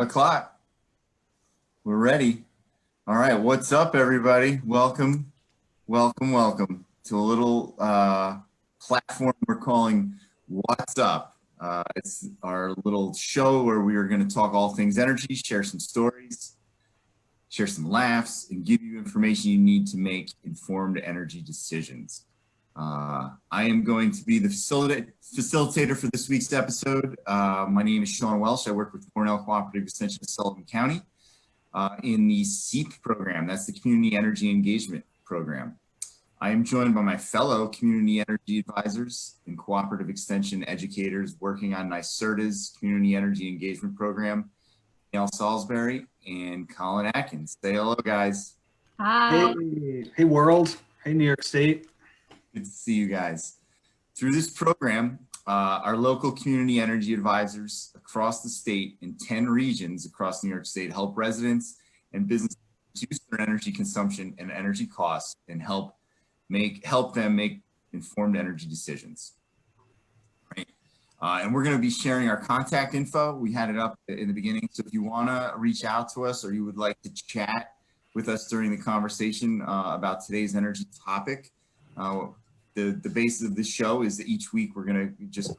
o'clock. We're ready. All right, what's up, everybody? Welcome to a little platform we're calling What's Up. It's our little show where we are going to talk all things energy, share some stories, share some laughs, and give you information you need to make informed energy decisions. I am going to be the facilitator for this week's episode. My name is Sean Welsh. I work with Cornell Cooperative Extension of Sullivan County in the CEEP program. That's the Community Energy Engagement Program. I am joined by my fellow community energy advisors and cooperative extension educators working on NYSERDA's Community Energy Engagement Program, Neil Salisbury and Colin Atkins. Say hello, guys. Hi. Hey, world. Hey, New York State. Good to see you guys. Through this program, our local community energy advisors across the state in 10 regions across New York State help residents and businesses reduce their energy consumption and energy costs and help them make informed energy decisions. Right? And we're going to be sharing our contact info. We had it up in the beginning. So if you want to reach out to us or you would like to chat with us during the conversation about today's energy topic, the basis of this show is that each week we're going to just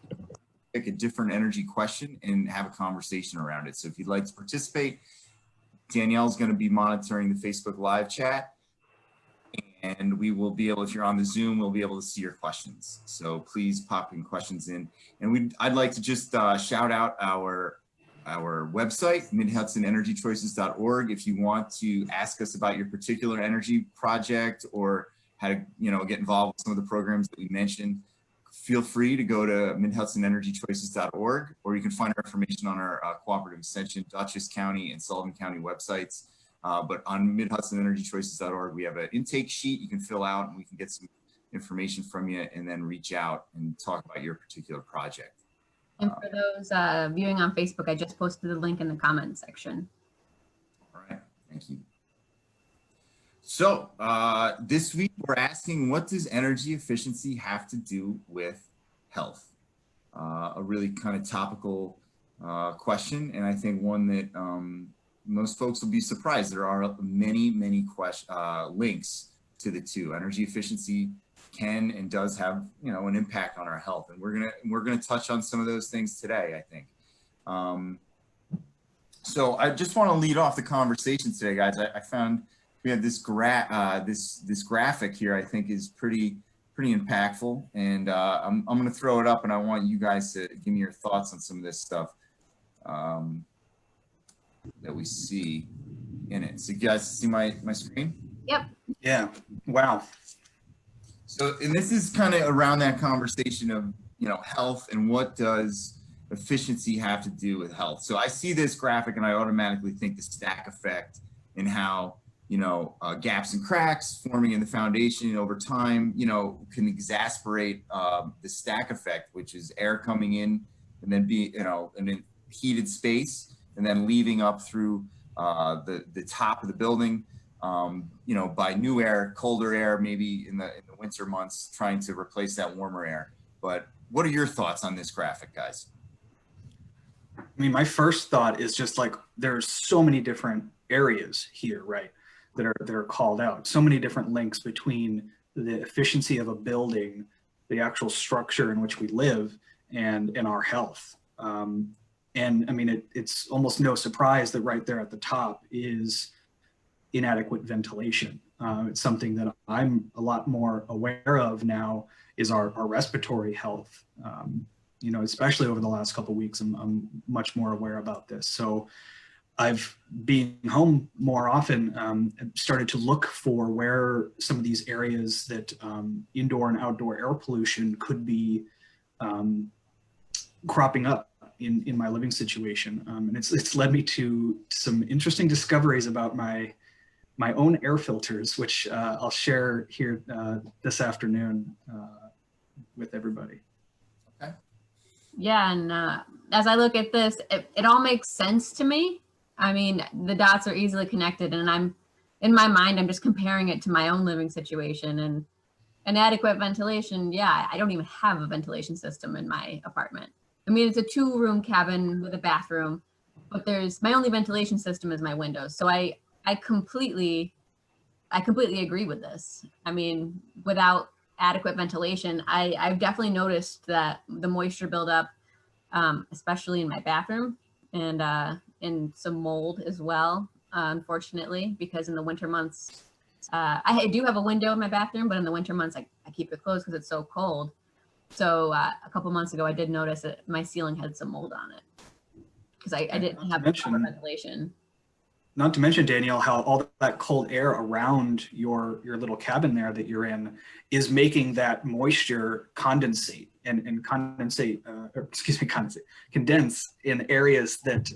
pick a different energy question and have a conversation around it. So if you'd like to participate, Danielle's going to be monitoring the Facebook live chat, and we will be able, if you're on the Zoom, we'll be able to see your questions. So please pop in questions in. And I'd like to just shout out our website, midhudsonenergychoices.org. If you want to ask us about your particular energy project or how to get involved with some of the programs that we mentioned, feel free to go to midhudsonenergychoices.org, or you can find our information on our cooperative extension, Dutchess County and Sullivan County websites. But on midhudsonenergychoices.org, we have an intake sheet you can fill out, and we can get some information from you and then reach out and talk about your particular project. And for those viewing on Facebook, I just posted the link in the comments section. All right, thank you. So this week we're asking, what does energy efficiency have to do with health? A really kind of topical question, and I think one that most folks will be surprised. There are many links to the two. Energy efficiency can and does have an impact on our health, and we're gonna touch on some of those things today, I think. So I just want to lead off the conversation today, guys. I found we have this this graphic here. I think is pretty impactful, and I'm going to throw it up, and I want you guys to give me your thoughts on some of this stuff that we see in it. So you guys see my screen? Yep. Yeah. Wow. So, and this is kind of around that conversation of health and what does efficiency have to do with health. So I see this graphic and I automatically think the stack effect and how gaps and cracks forming in the foundation over time, can exacerbate the stack effect, which is air coming in and then in a heated space and then leaving up through the top of the building, by new air, colder air, maybe in the winter months, trying to replace that warmer air. But what are your thoughts on this graphic, guys? I mean, my first thought is just like, there's so many different areas here, right? That are called out. So many different links between the efficiency of a building, the actual structure in which we live, and our health. And I mean, it's almost no surprise that right there at the top is inadequate ventilation. It's something that I'm a lot more aware of now is our respiratory health. Especially over the last couple of weeks, I'm much more aware about this. So I've been home more often, started to look for where some of these areas that indoor and outdoor air pollution could be cropping up in my living situation. And it's led me to some interesting discoveries about my own air filters, which I'll share here this afternoon with everybody. Okay. Yeah, and as I look at this, it all makes sense to me. I mean, the dots are easily connected, and in my mind, I'm just comparing it to my own living situation. And inadequate ventilation, yeah, I don't even have a ventilation system in my apartment. I mean, it's a 2-room cabin with a bathroom, but there's my only ventilation system is my windows. So I completely agree with this. I mean, without adequate ventilation, I've definitely noticed that the moisture buildup, especially in my bathroom, and some mold as well, unfortunately, because in the winter months, I do have a window in my bathroom, but in the winter months, I keep it closed because it's so cold. So a couple months ago, I did notice that my ceiling had some mold on it because I didn't have proper ventilation. Not to mention, Danielle, how all that cold air around your little cabin there that you're in is making that moisture condensate and condense in areas that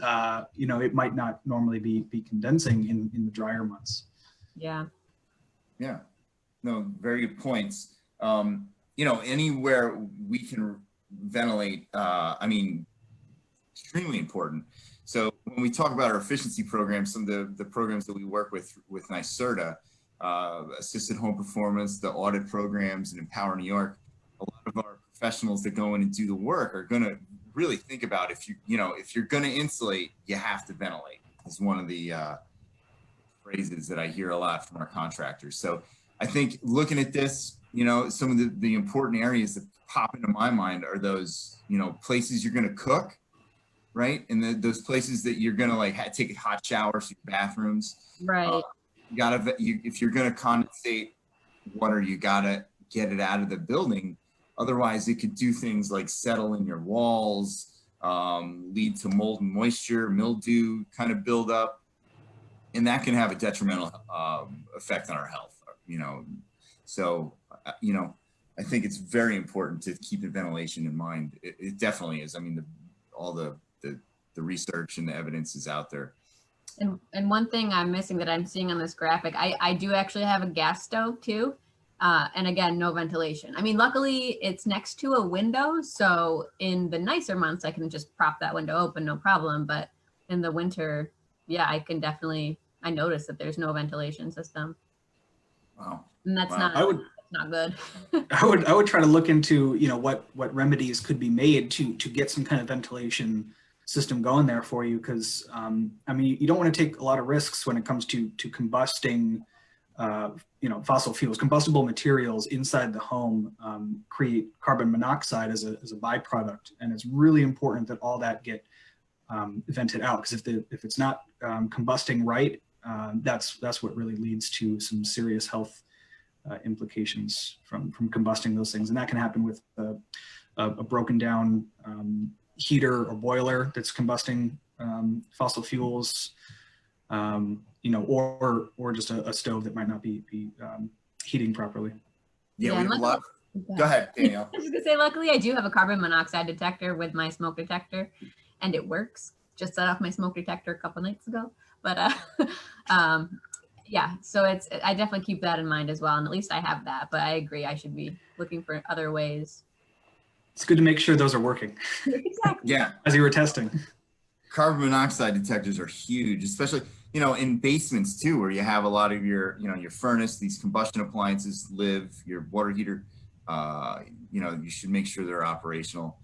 it might not normally be condensing in the drier months. Yeah. Yeah. No, very good points. Anywhere we can ventilate, extremely important. So when we talk about our efficiency programs, some of the programs that we work with NYSERDA, assisted home performance, the audit programs, and Empower New York, a lot of our professionals that go in and do the work are going to really think about if you're going to insulate, you have to ventilate. Is one of the phrases that I hear a lot from our contractors. So I think looking at this, some of the important areas that pop into my mind are those, places you're going to cook. Right. And those places that you're going to take hot showers, your bathrooms. Right. If you're going to condensate water, you got to get it out of the building. Otherwise, it could do things like settle in your walls, lead to mold and moisture, mildew kind of build up. And that can have a detrimental effect on our health, So, I think it's very important to keep the ventilation in mind. It definitely is. I mean, all the research and the evidence is out there. And one thing I'm missing that I'm seeing on this graphic, I do actually have a gas stove too. And again, no ventilation. I mean, luckily it's next to a window. So in the nicer months, I can just prop that window open, no problem. But in the winter, yeah, I notice that there's no ventilation system. Wow. And that's not good. I would try to look into, what remedies could be made to get some kind of ventilation system going there for you. Cause you don't want to take a lot of risks when it comes to combusting, fossil fuels. Combustible materials inside the home create carbon monoxide as a byproduct. And it's really important that all that get vented out. Cause if it's not combusting right, that's what really leads to some serious health implications from combusting those things. And that can happen with a broken down heater or boiler that's combusting fossil fuels, or just a stove that might not be heating properly. Yeah, we have a lot. Go ahead, Danielle. I was gonna say, luckily I do have a carbon monoxide detector with my smoke detector and it works. Just set off my smoke detector a couple nights ago. But yeah, so I definitely keep that in mind as well. And at least I have that, but I agree, I should be looking for other ways. It's good to make sure those are working. Exactly. Yeah. As you were testing. Carbon monoxide detectors are huge, especially, in basements too, where you have a lot of your furnace, these combustion appliances live, your water heater, you should make sure they're operational,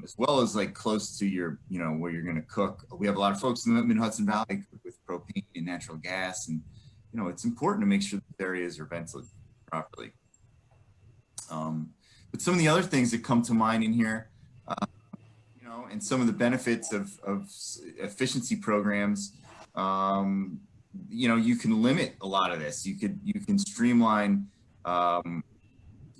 as well as close to your, where you're going to cook. We have a lot of folks in the Mid-Hudson Valley with propane and natural gas, and, it's important to make sure that areas are ventilated properly. But some of the other things that come to mind in here, and some of the benefits of efficiency programs, you can limit a lot of this. You can streamline, some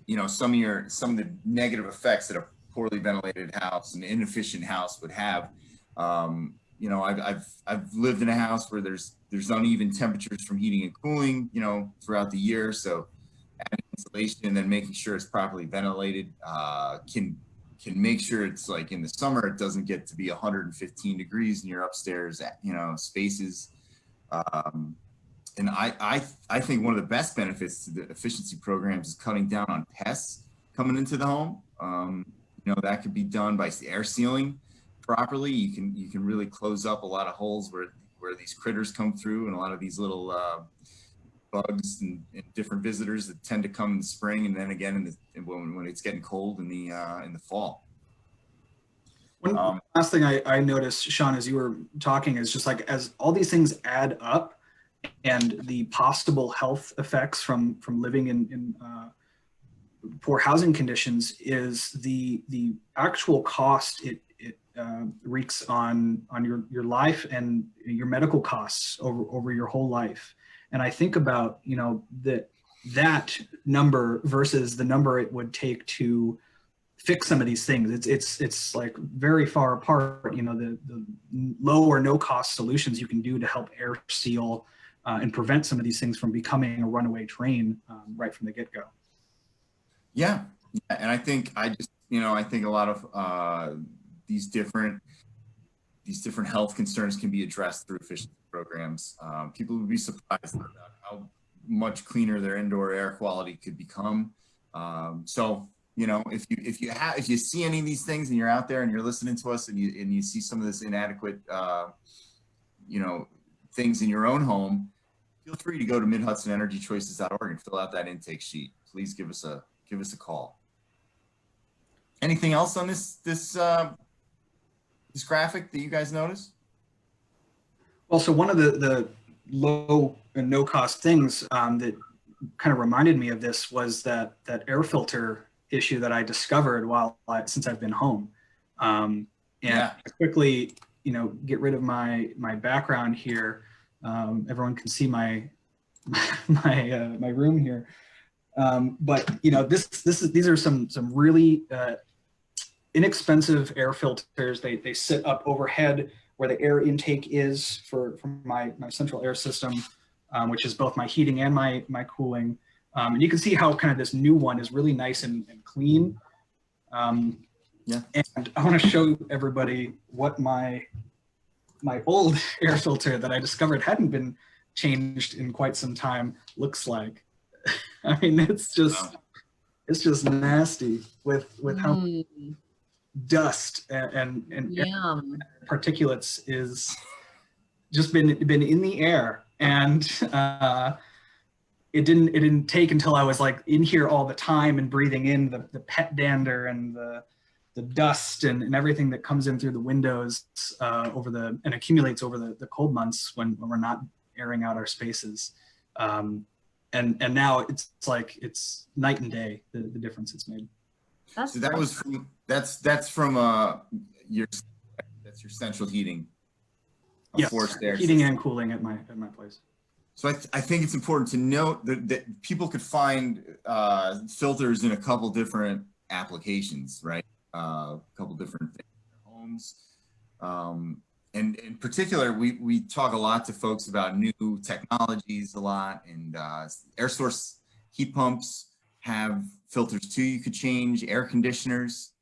of the negative effects that a poorly ventilated house, an inefficient house would have. I've lived in a house where there's uneven temperatures from heating and cooling, throughout the year. So adding insulation and then making sure it's properly ventilated can make sure it's in the summer, it doesn't get to be 115 degrees in your upstairs, spaces. And I think one of the best benefits to the efficiency programs is cutting down on pests coming into the home. That could be done by air sealing properly. You can really close up a lot of holes where these critters come through, and a lot of these little bugs and different visitors that tend to come in the spring, and then again when it's getting cold in the fall. One last thing I noticed, Sean, as you were talking, is just like as all these things add up, and the possible health effects from living in poor housing conditions is the actual cost it wreaks on your life and your medical costs over your whole life. And I think about, you know, that number versus the number it would take to fix some of these things. It's like very far apart. You know, the low or no cost solutions you can do to help air seal and prevent some of these things from becoming a runaway train right from the get-go. Yeah, and I think I think a lot of these different health concerns can be addressed through efficiency programs. People would be surprised about how much cleaner their indoor air quality could become. So, you know, if you see any of these things and you're out there and you're listening to us and you see some of this inadequate, you know, things in your own home, feel free to go to midhudsonenergychoices.org and fill out that intake sheet. Please give us a call. Anything else on this graphic that you guys notice? Well, so one of the low and no cost things that kind of reminded me of this was that air filter issue that I discovered since I've been home. And Yeah. I quickly, you know, get rid of my background here. Everyone can see my room here. But you know, these are some really inexpensive air filters. They sit up overhead where the air intake is for my central air system, which is both my heating and my cooling. And you can see how kind of this new one is really nice and clean. Yeah. And I want to show everybody what my old air filter that I discovered hadn't been changed in quite some time looks like. I mean, it's just nasty with how dust and particulates is just been in the air, and it didn't take until I was like in here all the time and breathing in the pet dander and the dust and everything that comes in through the windows and accumulates over the cold months when we're not airing out our spaces. And now it's like it's night and day the difference it's made. So that's from your central heating. Yes, forced air heating system. and cooling at my place. So I think it's important to note that people could find filters in a couple different applications, right? A couple different things in their homes. And in particular, we talk a lot to folks about new technologies a lot, and air source heat pumps have filters too you could change. Air conditioners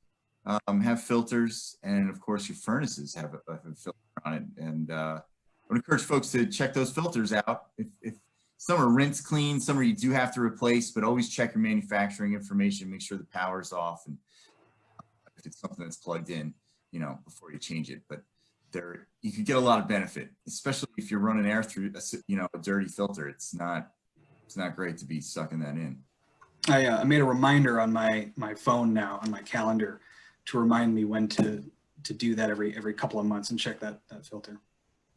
have filters, and of course your furnaces have a filter on it. And I would encourage folks to check those filters out. If some are rinse clean, some are you do have to replace, but always check your manufacturing information, make sure the power's off, and if it's something that's plugged in, you know, before you change it. But you can get a lot of benefit, especially if you're running air through a dirty filter. It's not great to be sucking that in. I made a reminder on my phone now on my calendar to remind me when to do that every couple of months and check that filter.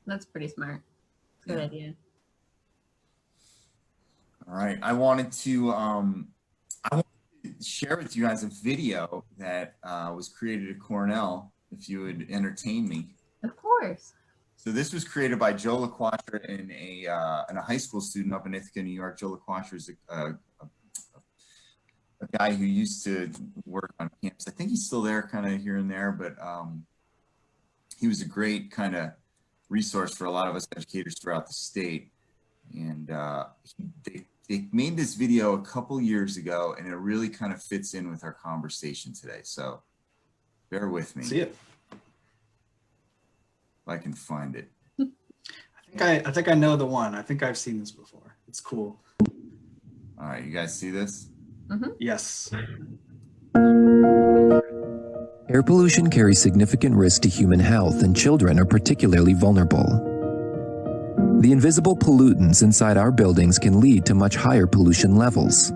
That's pretty smart. Good idea. All right, I wanted to share with you guys a video that was created at Cornell. If you would entertain me. Of course. So this was created by Joe LaQuatra and a high school student up in Ithaca, New York. Joe LaQuatra is a guy who used to work on campus. I think he's still there kind of here and there, but he was a great kind of resource for a lot of us educators throughout the state. And they made this video a couple years ago, and it really kind of fits in with our conversation today. So bear with me. See it. If I can find it. I think I know the one. I think I've seen this before. It's cool. All right, you guys see this? Mm-hmm. Yes. Air pollution carries significant risk to human health, and children are particularly vulnerable. The invisible pollutants inside our buildings can lead to much higher pollution levels.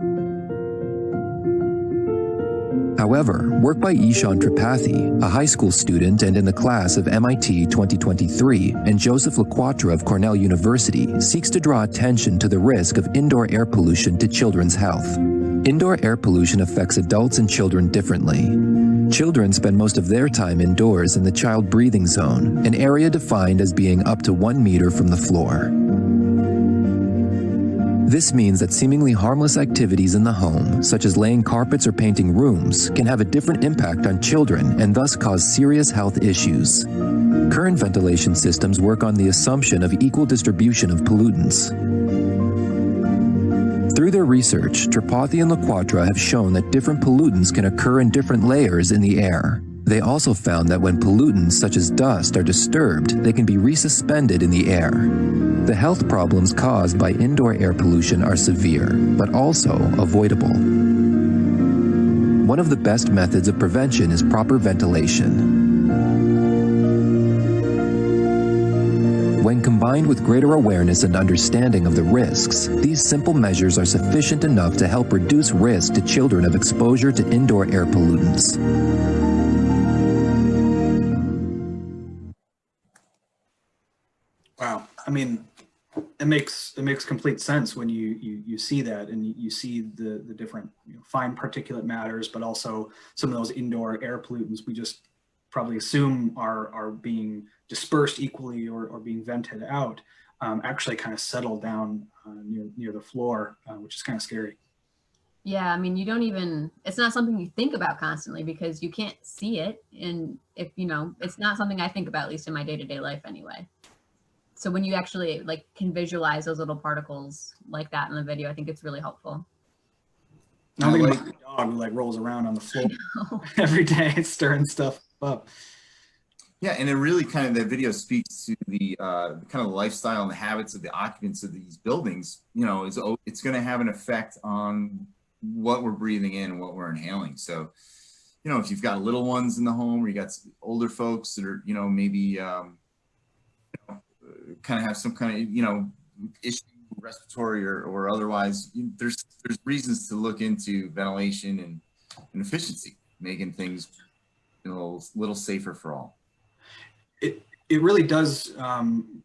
However, work by Ishan Tripathi, a high school student and in the class of MIT 2023, and Joseph LaQuatra of Cornell University seeks to draw attention to the risk of indoor air pollution to children's health. Indoor air pollution affects adults and children differently. Children spend most of their time indoors in the child breathing zone, an area defined as being up to 1 meter from the floor. This means that seemingly harmless activities in the home, such as laying carpets or painting rooms, can have a different impact on children and thus cause serious health issues. Current ventilation systems work on the assumption of equal distribution of pollutants. Through their research, Tripathi and LaQuatra have shown that different pollutants can occur in different layers in the air. They also found that when pollutants such as dust are disturbed, they can be resuspended in the air. The health problems caused by indoor air pollution are severe, but also avoidable. One of the best methods of prevention is proper ventilation. When combined with greater awareness and understanding of the risks, these simple measures are sufficient enough to help reduce risk to children of exposure to indoor air pollutants. Wow. I mean, it makes complete sense when you see that, and you see the different fine particulate matters, but also some of those indoor air pollutants we just probably assume are being dispersed equally or being vented out, actually kind of settle down near the floor, which is kind of scary. Yeah, I mean, it's not something you think about constantly because you can't see it. And if, it's not something I think about, at least in my day-to-day life anyway. So when you actually can visualize those little particles like that in the video, I think it's really helpful. Now think about the dog who rolls around on the floor every day, stirring stuff up. Yeah, and it really the video speaks to the kind of lifestyle and the habits of the occupants of these buildings. It's going to have an effect on what we're breathing in and what we're inhaling. So, if you've got little ones in the home, or you got older folks that are, maybe kind of have some kind of, issue, respiratory or otherwise, there's reasons to look into ventilation and efficiency, making things a little safer for all. It really does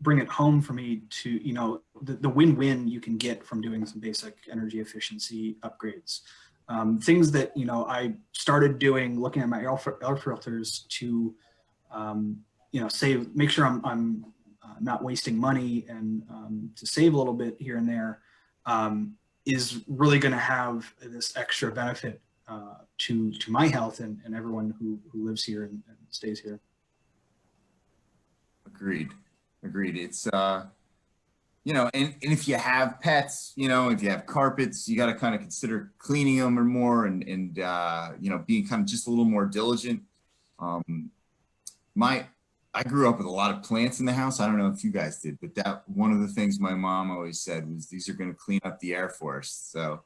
bring it home for me to, the win-win you can get from doing some basic energy efficiency upgrades. Things that, I started doing, looking at my air filters to, make sure I'm not wasting money and to save a little bit here and there, is really going to have this extra benefit to my health and everyone who lives here and stays here. Agreed. It's, and if you have pets, if you have carpets, you got to kind of consider cleaning them or more and being kind of just a little more diligent. I grew up with a lot of plants in the house. I don't know if you guys did, but that one of the things my mom always said was these are going to clean up the air for us. So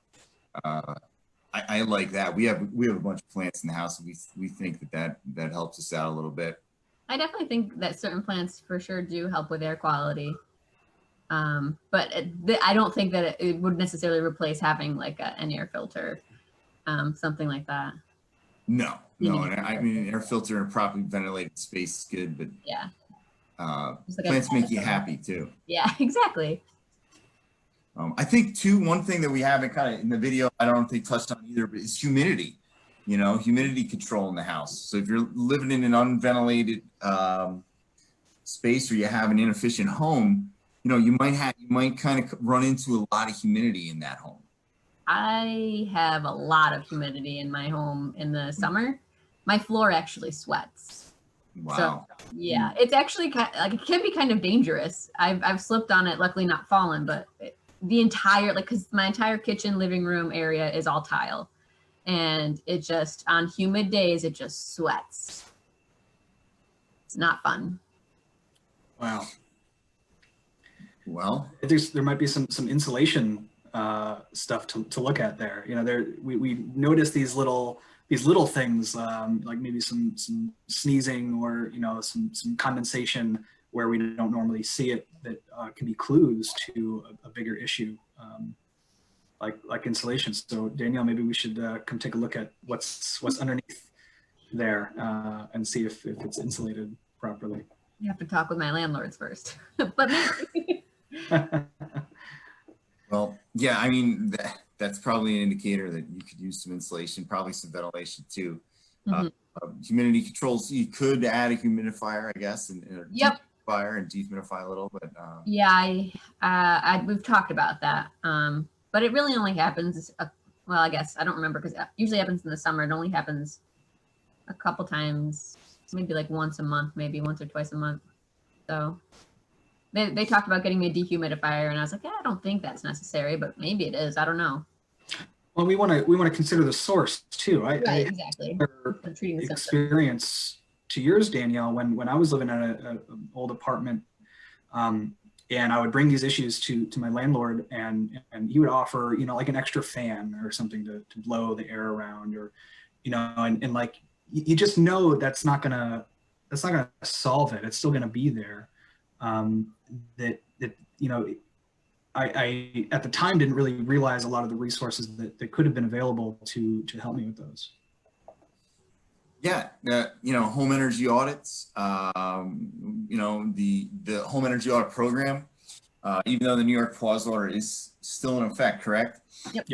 I like that. We have a bunch of plants in the house, and we think that helps us out a little bit. I definitely think that certain plants for sure do help with air quality. But I don't think that it would necessarily replace having an air filter, something like that. No. And I mean, an air filter in a properly ventilated space is good, but yeah, plants make you happy too. Yeah, exactly. I think too, one thing that we haven't kind of in the video, I don't think touched on either, but is humidity. Humidity control in the house. So if you're living in an unventilated space, or you have an inefficient home, you might kind of run into a lot of humidity in that home. I have a lot of humidity in my home in the summer. My floor actually sweats. Wow. So, yeah, it's actually it can be kind of dangerous. I've slipped on it, luckily not fallen, but the entire, because my entire kitchen, living room area is all tile. And it just, on humid days, it just sweats. It's not fun. Wow. Well, there might be some insulation stuff to look at there. We notice these little things, like maybe some sneezing or some condensation where we don't normally see it, that can be clues to a bigger issue. like insulation. So Danielle, maybe we should come take a look at what's underneath there and see if it's insulated properly. You have to talk with my landlords first, but maybe. Well, yeah, I mean, that's probably an indicator that you could use some insulation, probably some ventilation too. Mhm. Humidity controls, you could add a humidifier, I guess, and a Yep. dehumidifier and dehumidify a little, but Yeah, we've talked about that. But it really only happens, well, I guess I don't remember because it usually happens in the summer. It only happens a couple times, maybe like once a month, maybe once or twice a month. So they talked about getting me a dehumidifier, and I was like, yeah, I don't think that's necessary, but maybe it is. I don't know. Well, we want to consider the source too. Right, exactly. I'm treating the symptom. Experience to yours, Danielle, when I was living in an old apartment, and I would bring these issues to my landlord, and he would offer, like an extra fan or something to blow the air around, or, and like, you just know that's not gonna solve it. It's still gonna be there. I at the time didn't really realize a lot of the resources that could have been available to help me with those. yeah, home energy audits, the home energy audit program, even though the New York pause order is still in effect, correct? Yep.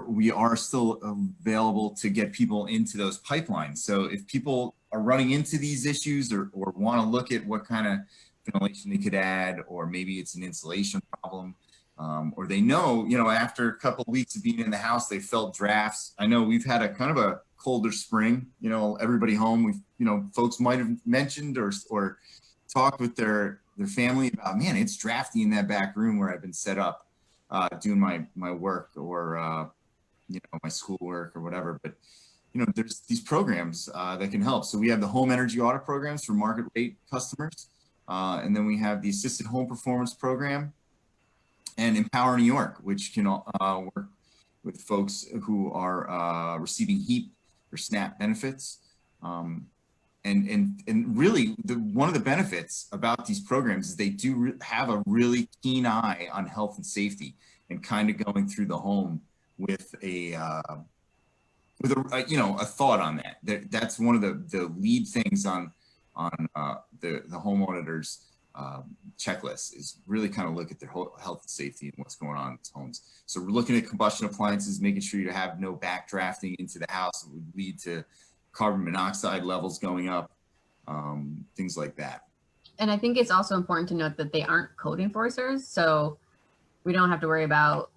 We are still available to get people into those pipelines. So if people are running into these issues or want to look at what kind of ventilation they could add, or maybe it's an insulation problem, or they know, after a couple of weeks of being in the house, they felt drafts. I know we've had a kind of a colder spring, everybody home. Folks might have mentioned or talked with their family about, man, it's drafty in that back room where I've been set up doing my work or, my schoolwork or whatever. But, there's these programs that can help. So we have the home energy audit programs for market rate customers. And then we have the assisted home performance program and Empower New York, which can work with folks who are receiving HEAP or SNAP benefits. And really, one of the benefits about these programs is they do have a really keen eye on health and safety, and kind of going through the home with a thought on that. That's one of the lead things on the home auditor's checklist, is really kind of look at their health and safety and what's going on in these homes. So we're looking at combustion appliances, making sure you have no backdrafting into the house that would lead to carbon monoxide levels going up, things like that. And I think it's also important to note that they aren't code enforcers, so we don't have to worry about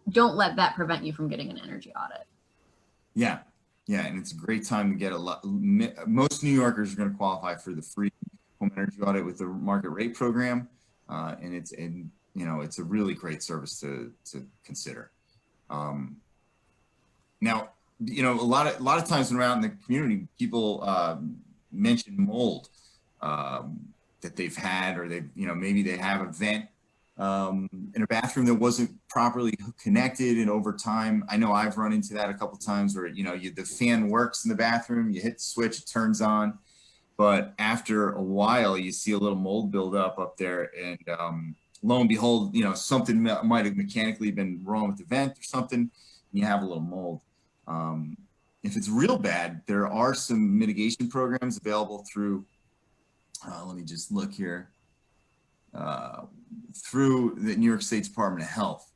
don't let that prevent you from getting an energy audit. Yeah, and it's a great time to get most New Yorkers are going to qualify for the free home energy audit with the market rate program, and it's a really great service to consider. Now, a lot of times when around in the community, people mention mold that they've had, or maybe they have a vent in a bathroom that wasn't properly connected, and over time, I know I've run into that a couple times where the fan works in the bathroom, you hit the switch, it turns on, but after a while you see a little mold build up there, and lo and behold, something might have mechanically been wrong with the vent or something, and you have a little mold. If it's real bad, there are some mitigation programs available through, let me just look here, through the New York State Department of Health.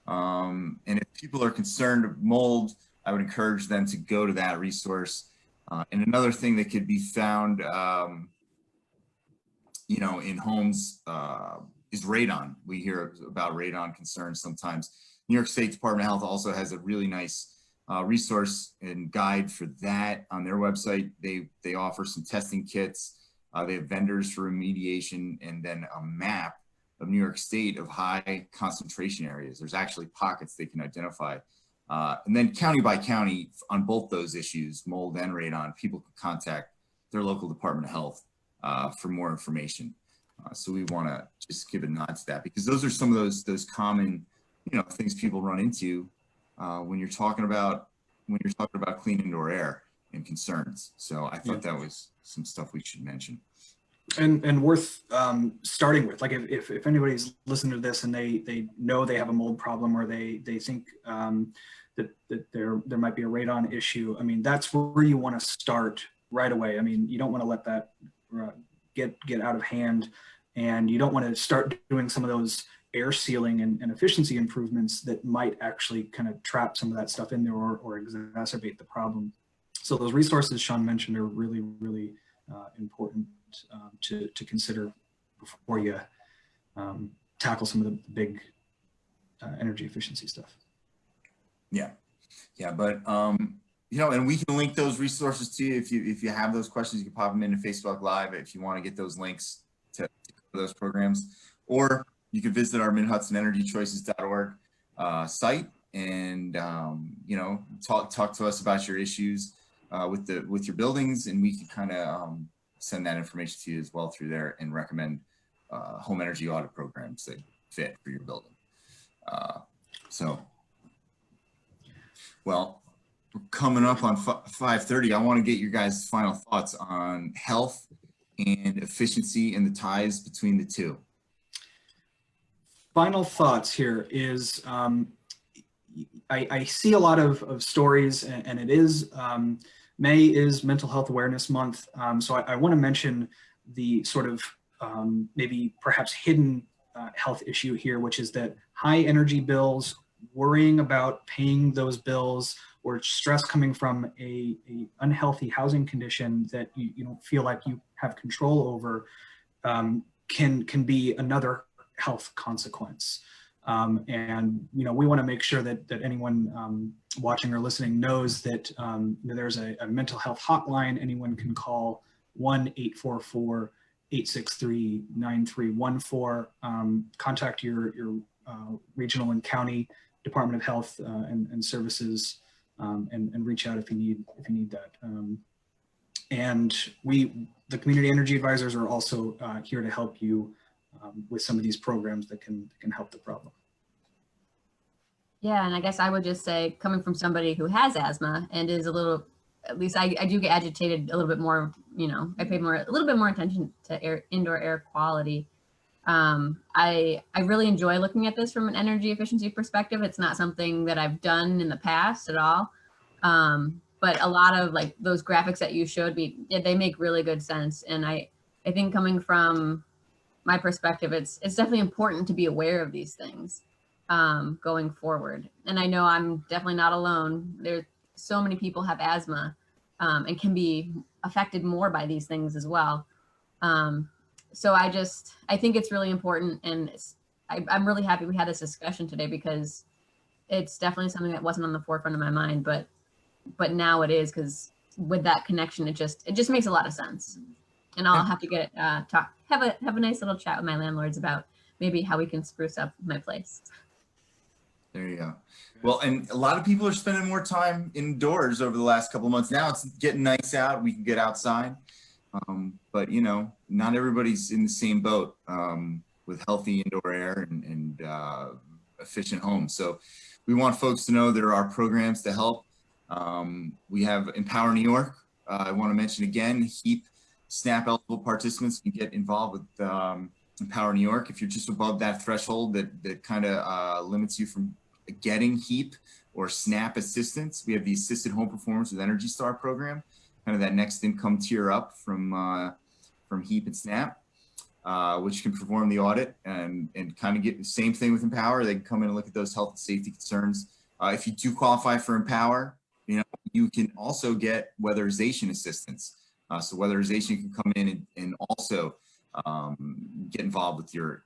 And if people are concerned of mold, I would encourage them to go to that resource. And another thing that could be found, in homes is radon. We hear about radon concerns sometimes. New York State Department of Health also has a really nice resource and guide for that on their website. They offer some testing kits. They have vendors for remediation, and then a map of New York State of high concentration areas. There's actually pockets they can identify. And then county by county on both those issues, mold and radon, people can contact their local Department of Health for more information. So we want to just give a nod to that, because those are some of those common, things people run into when you're talking about clean indoor air and concerns. So I thought that was some stuff we should mention. And worth starting with, like if anybody's listening to this and they know they have a mold problem, or they think that there might be a radon issue, I mean, that's where you want to start right away. I mean, you don't want to let that get out of hand, and you don't want to start doing some of those air sealing and efficiency improvements that might actually kind of trap some of that stuff in there, or exacerbate the problem. So those resources Sean mentioned are really, really important to consider before you tackle some of the big energy efficiency stuff. Yeah, but you know, and we can link those resources to you if you have those questions. You can pop them into Facebook Live if you want to get those links to those programs, or you could visit our MidHudsonEnergyChoices.org site and you know, talk to us about your issues with your buildings, and we can kind of send that information to you as well through there, and recommend home energy audit programs that fit for your building. So, well, we're coming up on 5:30. I want to get your guys' final thoughts on health and efficiency and the ties between the two. Final thoughts here is I see a lot of stories, and it is May is Mental Health Awareness Month. So I want to mention the sort of maybe perhaps hidden health issue here, which is that high energy bills, worrying about paying those bills, or stress coming from a unhealthy housing condition that you don't feel like you have control over, can be another health consequence. And you know, we want to make sure that anyone watching or listening knows that there's a mental health hotline anyone can call, 1-844-863-9314. Contact your regional and county Department of Health and Services, and reach out if you need that. And the community energy advisors are also here to help you with some of these programs that can help the problem. Yeah, and I guess I would just say, coming from somebody who has asthma and is a little, at least I do get agitated a little bit more, you know, I pay a little bit more attention to indoor air quality. I really enjoy looking at this from an energy efficiency perspective. It's not something that I've done in the past at all. But a lot of like those graphics that you showed me, yeah, they make really good sense. And I think coming from my perspective, it's definitely important to be aware of these things going forward. And I know I'm definitely not alone. There's so many people have asthma and can be affected more by these things as well. So I think it's really important, and I'm really happy we had this discussion today, because it's definitely something that wasn't on the forefront of my mind, but now it is, because with that connection, it just makes a lot of sense. And I'll have to have a nice little chat with my landlords about maybe how we can spruce up my place. There you go. Well, and a lot of people are spending more time indoors over the last couple of months. Now it's getting nice out. We can get outside. But, you know, not everybody's in the same boat with healthy indoor air and efficient homes. So we want folks to know there are programs to help. We have Empower New York. I want to mention again, HEAP SNAP eligible participants can get involved with Empower New York. If you're just above that threshold that kind of limits you from getting HEAP or SNAP assistance, we have the Assisted Home Performance with Energy Star program, kind of that next income tier up from HEAP and SNAP, which can perform the audit and kind of get the same thing with Empower. They can come in and look at those health and safety concerns. If you do qualify for Empower, you know, you can also get weatherization assistance. So weatherization can come in and also get involved with your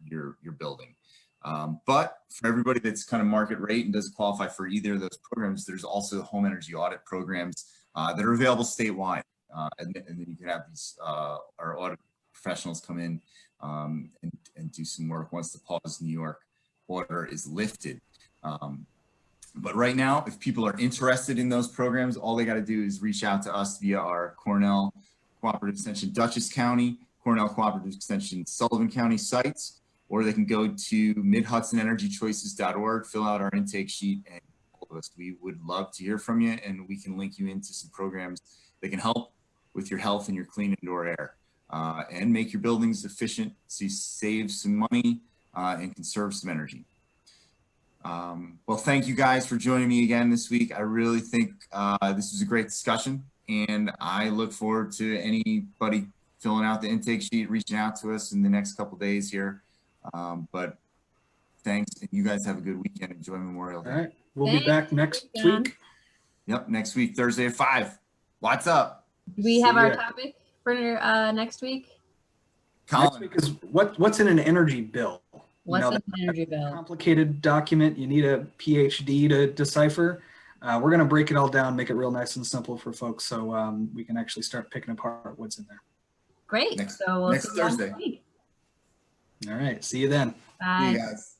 building. But for everybody that's kind of market rate and doesn't qualify for either of those programs, there's also home energy audit programs that are available statewide. And then you can have these, our audit professionals come in and do some work once the pause New York order is lifted. But right now, if people are interested in those programs, all they got to do is reach out to us via our Cornell Cooperative Extension Dutchess County, Cornell Cooperative Extension Sullivan County sites, or they can go to MidHudsonEnergyChoices.org, fill out our intake sheet, and all of us. We would love to hear from you, and we can link you into some programs that can help with your health and your clean indoor air. and make your buildings efficient so you save some money and conserve some energy. Well, thank you guys for joining me again this week. I really think this was a great discussion, and I look forward to anybody filling out the intake sheet, reaching out to us in the next couple days here. But thanks, and you guys have a good weekend. Enjoy Memorial Day. All right. We'll be back next week. Yep, next week, Thursday at 5. What's up? Do we have See our ya. topic for next week? Next Colin, week is what's in an energy bill. What's that's an energy bill? a complicated document. You need a PhD to decipher. We're going to break it all down, make it real nice and simple for folks so we can actually start picking apart what's in there. Great. Next- So we'll next see you all Thursday. next week. All right. See you then. Bye. see you guys.